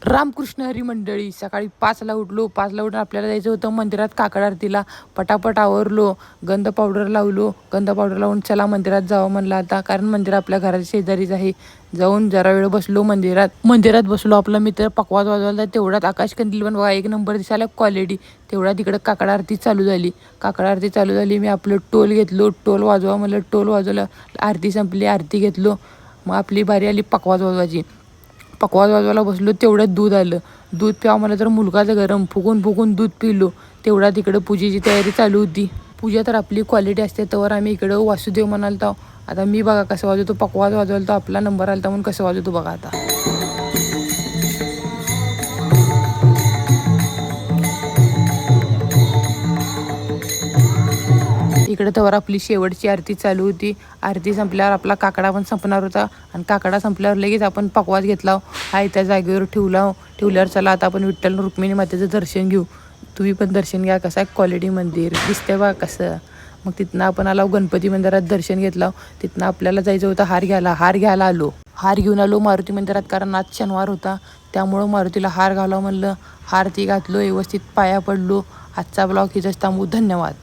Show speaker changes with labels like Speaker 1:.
Speaker 1: रामकृष्ण हरी मंडळी. सकाळी 5ला उठलो. 5ला उठून आपल्याला जायचं होतं मंदिरात काकड आरतीला. पटापट आवरलो, गंध पावडर लावलो. गंध पावडर लावून चला मंदिरात जावं म्हणलं आता, कारण मंदिर आपल्या घराच्या शेजारीच आहे. जाऊन जरा वेळ बसलो मंदिरात बसलो. आपला मित्र पकवाज वाजवायला, तेवढ्यात आकाश कंदील पण बघा 1 नंबर दिसायला क्वालिटी. तेवढ्या तिकडं काकड आरती चालू झाली. मी आपलं टोल घेतलो. टोल वाजवा म्हणलं, टोल वाजवलं. आरती संपली, आरती घेतलो. मग आपली बारी आली पकवाज वाजवायची. पकवाज वाजवायला बसलो, तेवढ्यात दूध आलं. दूध प्यावं मला तर मुलगाचं गरम, फुगून दूध पिलो. तेवढ्या तिकडं पूजेची तयारी चालू होती. पूजा तर आपली क्वालिटी असते. तर आम्ही इकडं वासुदेव म्हणालतो. आता मी बघा कसं वाजवतो, पकवाज वाजवायला तो आपला नंबर आलता म्हणून कसं वाजवतो बघा आता. इकडे तर आपली शेवटची आरती चालू होती. आरती संपल्यावर आपला काकडा पण संपणार होता, आणि काकडा संपल्यावर लगेच आपण पकवाज घेतला. हाय त्या जागेवर ठेवल्यावर चला आता आपण विठ्ठल रुक्मिणी मातेचं दर्शन घेऊ. तुम्ही पण दर्शन घ्या. कसं आहे क्वालिटी मंदिर दिसतंय बा कसं. मग तिथनं आपण आलो गणपती मंदिरात दर्शन घेतलं. तिथनं आपल्याला जायचं होतं हार घ्यायला आलो. हार घेऊन आलो मारुती मंदिरात, कारण आज शनिवार होता. त्यामुळं मारुतीला हार घालावं म्हणलं. हार ती घातलो, व्यवस्थित पाया पडलो. आजचा ब्लॉग इथंच थांबू. धन्यवाद.